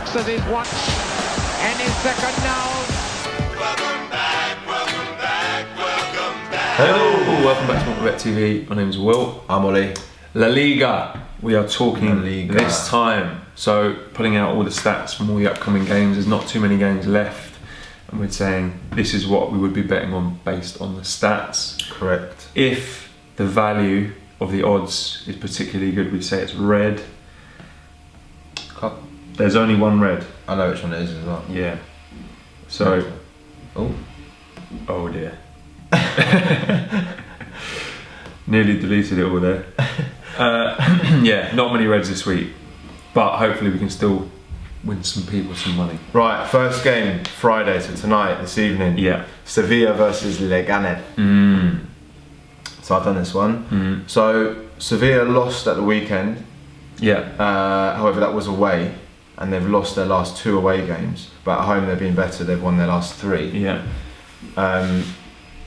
looks at his watch and his second now. Welcome back, welcome back, welcome back. Hello, welcome back to WantMyBet TV. My name is Will. I'm Olly. La Liga. We are talking La Liga. this time. So putting out all the stats from all the upcoming games. There's not too many games left, and we're saying this is what we would be betting on based on the stats. Correct. If the value of the odds is particularly good, we'd say it's red. There's only one red. I know which one it is as well. Yeah. So. Oh dear. Nearly deleted it all there. Yeah, not many reds this week, but hopefully we can still win some people some money. Right, first game Friday, so tonight, this evening. Yeah. Sevilla versus Leganes. So I've done this one. So Sevilla lost at the weekend. Yeah. However, that was away, and they've lost their last 2 away games. But at home they've been better. They've won their last 3. Yeah.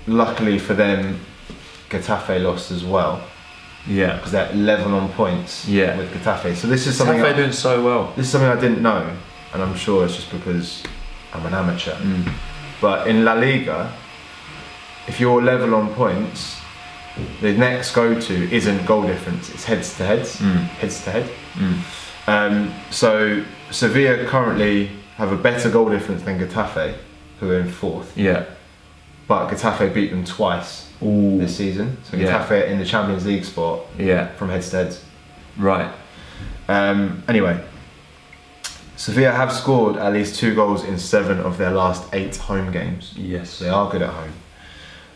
Luckily for them, Getafe lost as well. Yeah. Because they're level on points. Yeah. With Getafe. So this is something. Getafe doing so well. This is something I didn't know, and I'm sure it's just because I'm an amateur. But in La Liga, if you're level on points, the next go-to isn't goal difference; it's heads to heads, heads to head. So Sevilla currently have a better goal difference than Getafe, who are in 4th. Yeah. But Getafe beat them twice this season. So Getafe in the Champions League spot. Yeah. From heads to heads. Right. Anyway, Sevilla have scored at least 2 goals in 7 of their last 8 home games. Yes. They are good at home.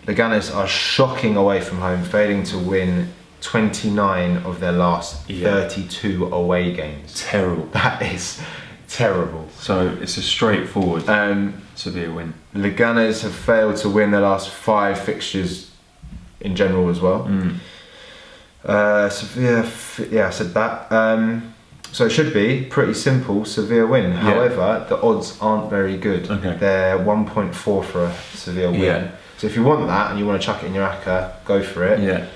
Leganes are shocking away from home, failing to win 29 of their last 32 away games. Terrible. That is terrible. So it's a straightforward Sevilla win. Leganes have failed to win their last 5 fixtures in general as well. Sevilla, I said that. So it should be pretty simple, Sevilla win. However, the odds aren't very good. Okay. They're 1.4 for a Sevilla win. Yeah. So if you want that and you want to chuck it in your ACCA, go for it. Yeah.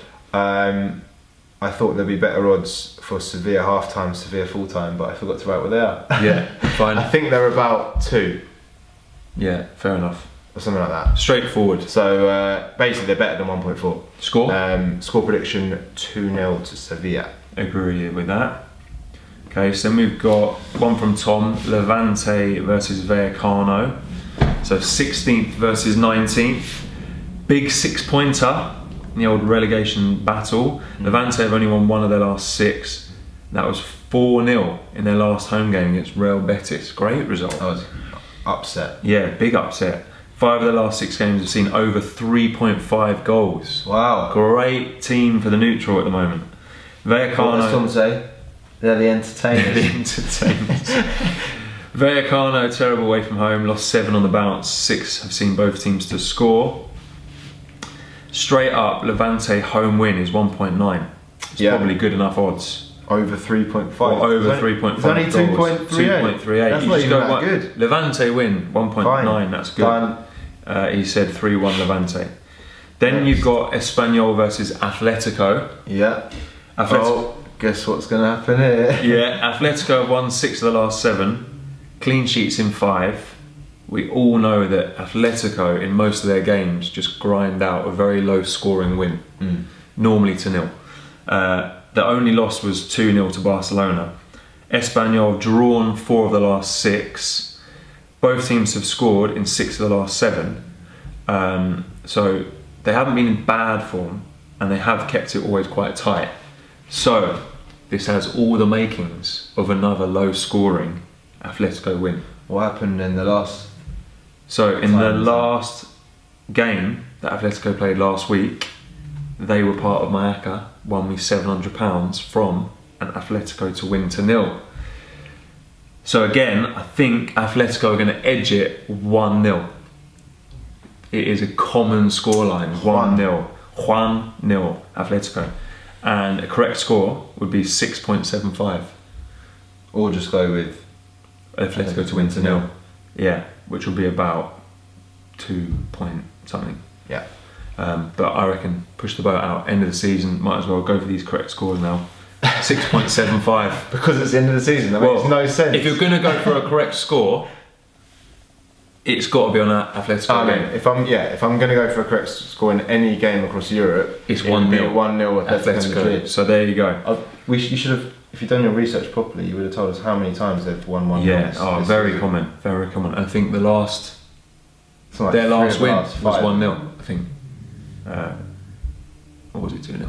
I thought there'd be better odds for Sevilla half-time, Sevilla full-time, but I forgot to write what they are. Yeah, fine. I think they're about 2. Yeah, fair enough. Or something like that. Straightforward. So basically they're better than 1.4. Score? Score prediction 2-0 to Sevilla. Agree with that. Okay, so then we've got one from Tom, Levante versus Vallecano. So 16th versus 19th. Big 6-pointer in the old relegation battle. Levante have only won 1 of their last 6. That was 4-0 in their last home game against Real Betis. Great result. That was upset. Yeah, big upset. 5 of their last 6 games have seen over 3.5 goals. Wow. Great team for the neutral at the moment. Vallecano. What does Tom say? They're the entertainers. The entertainers. Vallecano, terrible away from home, lost 7 on the bounce. 6 have seen both teams to score. Straight up, Levante home win is 1.9. It's probably good enough odds. Over 3.5. Or over 3.5. It's only 2.38. 2.38. That's You not just even go that good. Levante win 1.9. Fine. That's good. Done. He said 3-1 Levante. Then you've got Espanyol versus Atletico. Yeah. Guess what's going to happen here? Yeah, Atletico have won 6 of the last 7. Clean sheets in 5. We all know that Atletico in most of their games just grind out a very low scoring win, normally to 0. The only loss was 2-0 to Barcelona. Espanyol have drawn 4 of the last 6. Both teams have scored in 6 of the last 7. So they haven't been in bad form, and they have kept it always quite tight. So this has all the makings of another low scoring Atletico win. What happened in the last? So in the last game that Atletico played last week, they were part of my ACCA, won me £700 from an Atletico to win to 0. So again, I think Atletico are going to edge it 1-0. It is a common scoreline, 1-0. 1-0 Atletico. And a correct score would be 6.75. Or just go with Atletico to win to 0. Yeah, which will be about 2 point something. Yeah. But I reckon push the boat out, end of the season, might as well go for these correct scores now. 6.75. Because it's the end of the season. That makes no sense. If you're going to go for a correct score, it's got to be on that Atletico game. If I'm going to go for a correct score in any game across Europe, It's 1-0. 1-0 Atletico Madrid. So there you go. You should have, if you'd done your research properly, you would have told us how many times they've won 1-0. Yeah, very common, very common. I think their last win was 1-0. I think. Or was it 2-0?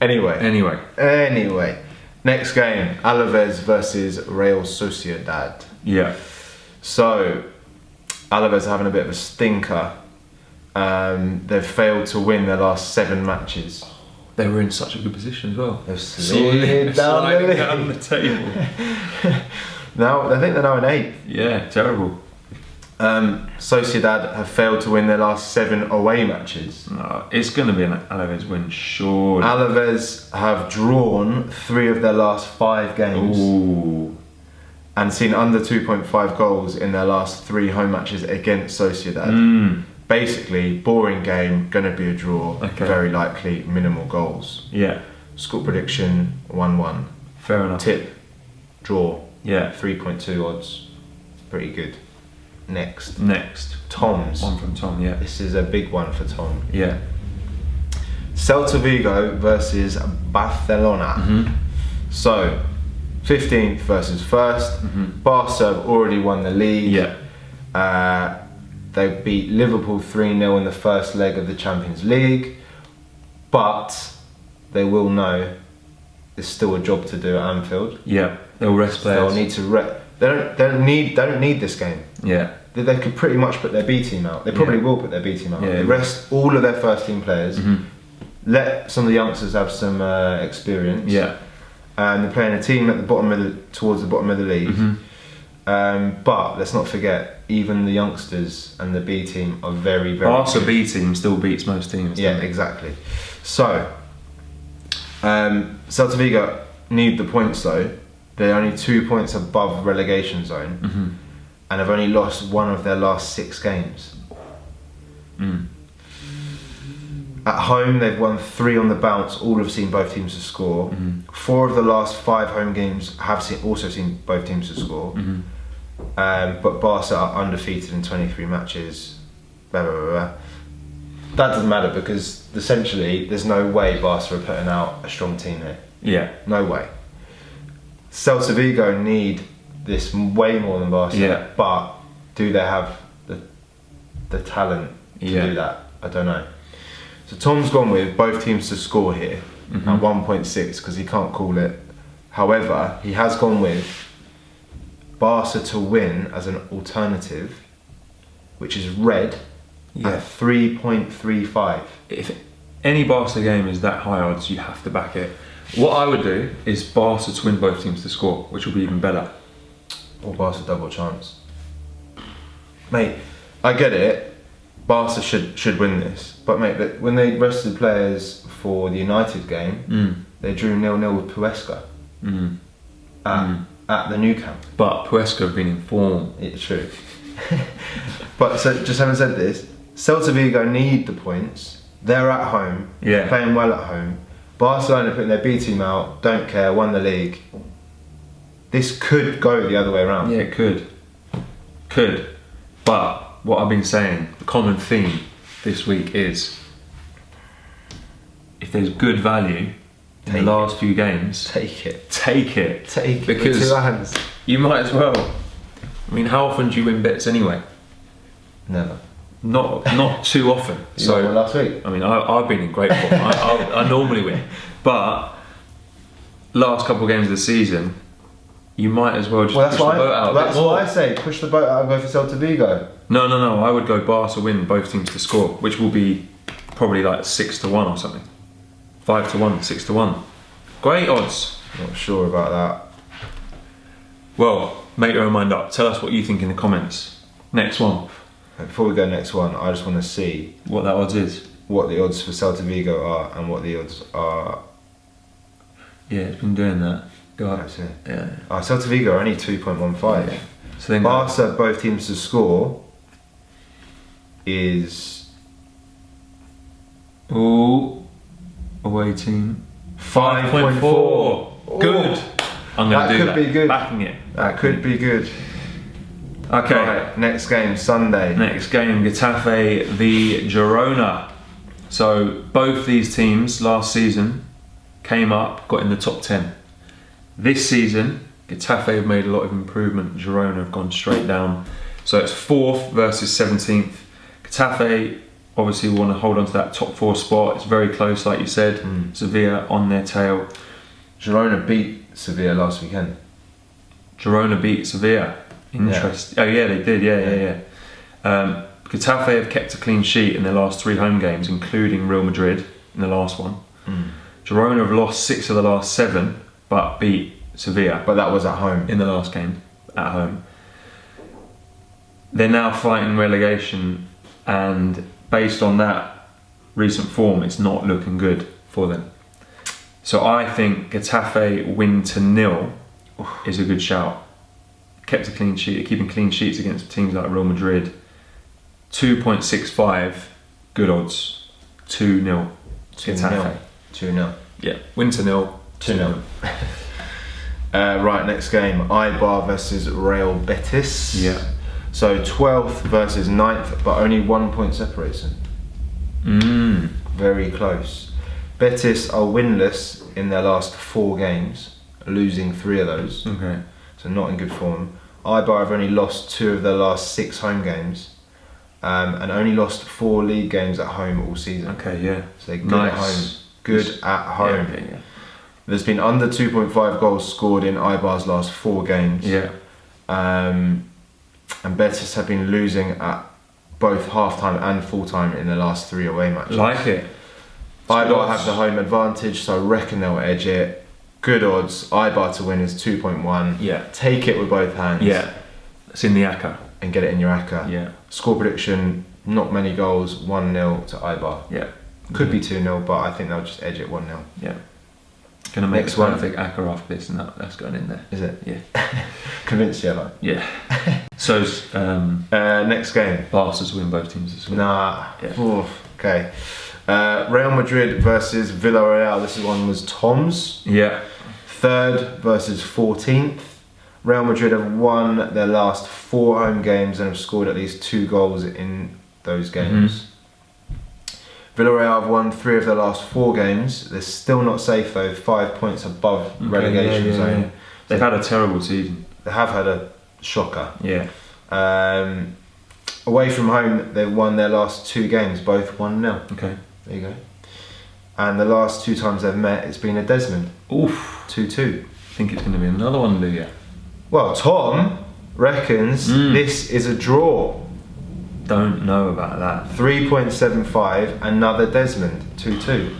Anyway, next game, Alaves versus Real Sociedad. Yeah. So, Alaves are having a bit of a stinker. They've failed to win their last 7 matches. They were in such a good position as well. They've slid down the table. Now, I think they're now in 8th. Yeah, terrible. Sociedad have failed to win their last 7 away matches. No, it's going to be an Alaves win, surely. Alaves have drawn 3 of their last 5 games. Ooh. And seen under 2.5 goals in their last 3 home matches against Sociedad. Basically, boring game, gonna be a draw. Okay. Very likely, minimal goals. Yeah. Score prediction 1-1. Fair enough. Tip, draw. Yeah. 3.2 odds. Pretty good. Next. Tom's. One from Tom, yeah. This is a big one for Tom. Yeah. Celta Vigo versus Barcelona. So, 15th versus 1st. Barca have already won the league. Yeah. They beat Liverpool 3-0 in the first leg of the Champions League. But they will know there's still a job to do at Anfield. Yeah. They'll rest players. They'll need to they don't need this game. Yeah. They could pretty much put their B team out. They probably will put their B team out. Yeah. They rest all of their first team players. Let some of the youngsters have some experience. Yeah. And they're playing a team at towards the bottom of the league. But let's not forget, even the youngsters and the B team are very, very Barca good. B team still beats most teams. Yeah, exactly. So, Celta Vigo need the points though. They're only 2 points above relegation zone, and have only lost 1 of their last 6 games. At home, they've won 3 on the bounce. All have seen both teams to score. 4 of the last 5 home games have also seen both teams to score. But Barca are undefeated in 23 matches. Blah, blah, blah, blah. That doesn't matter because essentially there's no way Barca are putting out a strong team here. Yeah. No way. Celta Vigo need this way more than Barca. Yeah. But do they have the talent to do that? I don't know. So Tom's gone with both teams to score here at 1.6 because he can't call it. However, he has gone with Barca to win as an alternative, which is red at 3.35. If any Barca game is that high odds, you have to back it. What I would do is Barca to win both teams to score, which will be even better. Or Barca double chance. Mate, I get it. Barca should win this. But mate, when they rested players for the United game, they drew 0-0 with Huesca at the new camp. But Huesca have been in form. It's true. But so just having said this, Celta Vigo need the points. They're at home, playing well at home. Barcelona putting their B team out, don't care, won the league. This could go the other way around. Yeah, it could. But what I've been saying, the common theme this week is if there's good value in the last few games, Take it. Because with 2 hands. you might as well. I mean, how often do you win bets anyway? Never. Not too often. You won one last week. I mean, I've been in great form. I normally win, but last couple of games of the season, you might as well just push the boat out. That's why I say push the boat out and go for Celta Vigo. No. I would go Barca win both teams to score, which will be probably like 6-1 or something. 5-1, 6-1. Great odds. Not sure about that. Well, make your own mind up. Tell us what you think in the comments. Next one. Before we go next one, I just want to see What that odds is. what the odds for Celta Vigo are and what the odds are. Yeah, it's been doing that. Go up. That's it. Yeah. Celta Vigo are only 2.15. Yeah. So then Barca, both teams to score, is Ooh, away team. 5.4. Good. I'm going to do that. That could be good. Backing it. That could be good. Okay. Right, next game, Sunday. Next game, Getafe v Girona. So both these teams last season came up, got in the top 10. This season, Getafe have made a lot of improvement. Girona have gone straight down. So it's 4th versus 17th. Getafe obviously want to hold on to that top 4 spot. It's very close, like you said. Sevilla on their tail. Girona beat Sevilla last weekend. Girona beat Sevilla. Interesting. Oh yeah, they did. Yeah. Getafe have kept a clean sheet in their last 3 home games, including Real Madrid in the last one. Girona have lost 6 of the last 7, but beat Sevilla. But that was at home. In the last game, at home. They're now fighting relegation, and based on that recent form, it's not looking good for them. So I think Getafe win to 0 is a good shout. Kept a clean sheet, keeping clean sheets against teams like Real Madrid. 2.65, good odds. 2-0. Getafe. 2-0. Yeah, win to 0. 2-0. Right, next game, Eibar versus Real Betis. Yeah. So 12th versus 9th, but only 1 point separates them. Very close. Betis are winless in their last 4 games, losing 3 of those. Okay. So not in good form. Eibar have only lost 2 of their last 6 home games, and only lost 4 league games at home all season. Okay, yeah. So they're good at home. Good at home. Yeah. There's been under 2.5 goals scored in Eibar's last 4 games. Yeah. And Betis have been losing at both half-time and full-time in their last 3 away matches. Like it. Eibar have the home advantage, so I reckon they'll edge it. Good odds. Eibar to win is 2.1. Yeah. Take it with both hands. Yeah. It's in the ACCA. And get it in your ACCA. Yeah. Score prediction, not many goals, 1-0 to Eibar. Yeah. Could be 2-0, but I think they'll just edge it 1-0. Yeah. Gonna make Next a one. perfect ACCA after this, and that's going in there. Is it? Yeah. Convinced you, like. Yeah. So, next game. Barca's win both teams this week. Nah. Yeah. Oof, okay. Real Madrid versus Villarreal. This one was Tom's. Yeah. 3rd versus 14th. Real Madrid have won their last 4 home games and have scored at least 2 goals in those games. Villarreal have won 3 of their last 4 games. They're still not safe though, 5 points above relegation zone. Yeah. They've had a terrible season. They have had a shocker. Yeah. Away from home, they've won their last 2 games, both 1-0. Okay. There you go. And the last 2 times they've met, it's been a Desmond. Oof. 2-2. I think it's going to be another one, do you? Well, Tom reckons this is a draw. Don't know about that. 3.75, another Desmond, 2-2.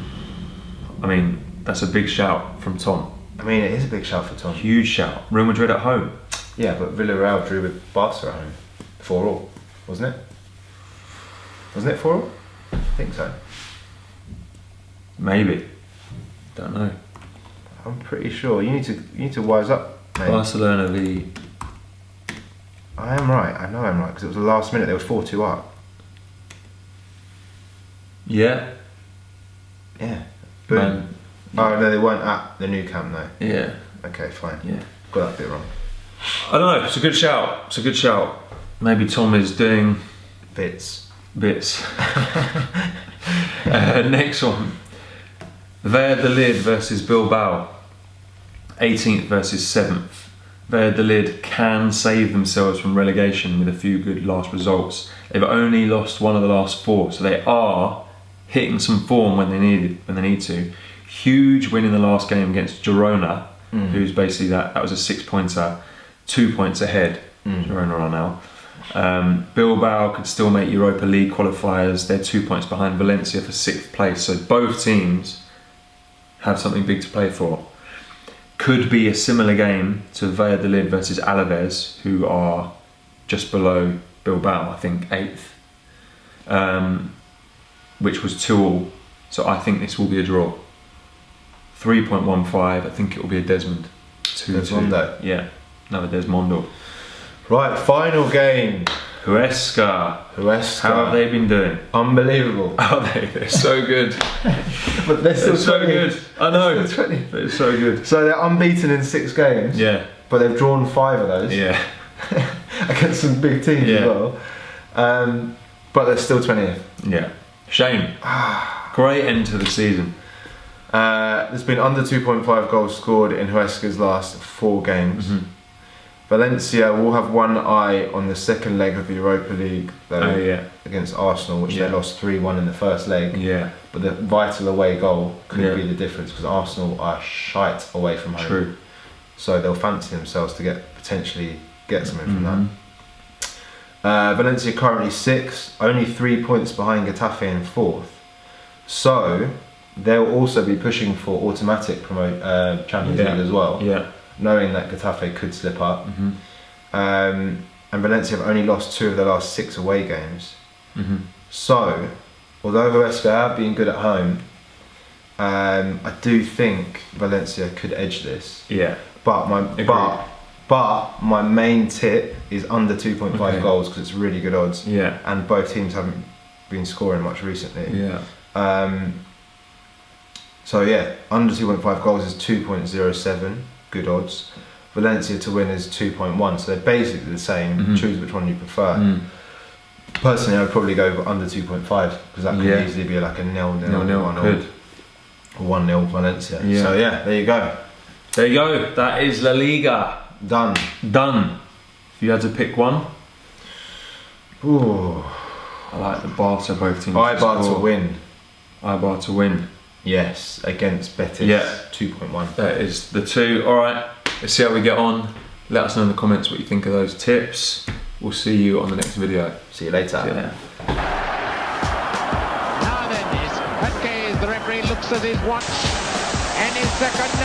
I mean, that's a big shout from Tom. I mean, it is a big shout for Tom. Huge shout. Real Madrid at home. Yeah, but Villarreal drew with Barca at home. 4-4, wasn't it? Wasn't it 4-4? I think so. Maybe. Don't know. I'm pretty sure. You need to wise up, mate. Barcelona v. I am right. I know I'm right because it was the last minute. They were 4-2 up. Yeah. Yeah. Boom. Man. Oh no, they weren't at the new camp though. Yeah. Okay, fine. Yeah. Got that bit wrong. I don't know. It's a good shout. It's a good shout. Maybe Tom is doing Bits. Next one. Valladolid versus Bilbao. 18th versus 7th. Valladolid can save themselves from relegation with a few good last results. They've only lost 1 of the last 4, so they are hitting some form when they need to. Huge win in the last game against Girona, who's basically that was a 6-pointer, 2 points ahead. Girona are now. Bilbao could still make Europa League qualifiers. They're 2 points behind Valencia for 6th place. So both teams have something big to play for. Could be a similar game to Valladolid versus Alaves, who are just below Bilbao, I think 8th, which was 2-2. So I think this will be a draw. 3.15. I think it will be a Desmond. 2-2. Desmondo. Yeah, another Desmondo. Right, final game. Huesca. Huesca. How have they been doing? Unbelievable. Are they? They're so good. But they're still so 20. good. I know. They're still 20. They're so good. So they're unbeaten in 6 games. Yeah. But they've drawn 5 of those. Yeah. Against some big teams as well. But they're still 20th. Yeah. Shame. Great end to the season. There's been under 2.5 goals scored in Huesca's last 4 games. Mm-hmm. Valencia will have one eye on the second leg of the Europa League though, against Arsenal, which they lost 3-1 in the first leg. Yeah. But the vital away goal could be the difference because Arsenal are shite away from home. True. So they'll fancy themselves to potentially get something from that. Valencia currently 6th, only 3 points behind Getafe in 4th. So they'll also be pushing for automatic Champions League as well. Yeah. Knowing that Getafe could slip up. And Valencia have only lost 2 of their last 6 away games. So, although Huesca have been good at home, I do think Valencia could edge this. Yeah. But my main tip is under 2.5 goals because it's really good odds. Yeah. And both teams haven't been scoring much recently. Yeah. So yeah, under 2.5 goals is 2.07. Good odds. Valencia to win is 2.1, so they're basically the same. Choose which one you prefer. Personally, I would probably go under 2.5 because that could easily be like a 0-0, 1-0, 1-0 Valencia. Yeah. So yeah, there you go. There you go. That is La Liga. Done. If you had to pick one, ooh, I like the Barca both teams. Eibar to win. Eibar to win. Yes, against Betis. Yeah. 2.1. That is the 2. Alright, let's see how we get on. Let us know in the comments what you think of those tips. We'll see you on the next video. See you later. Now then, the referee looks at his watch and his second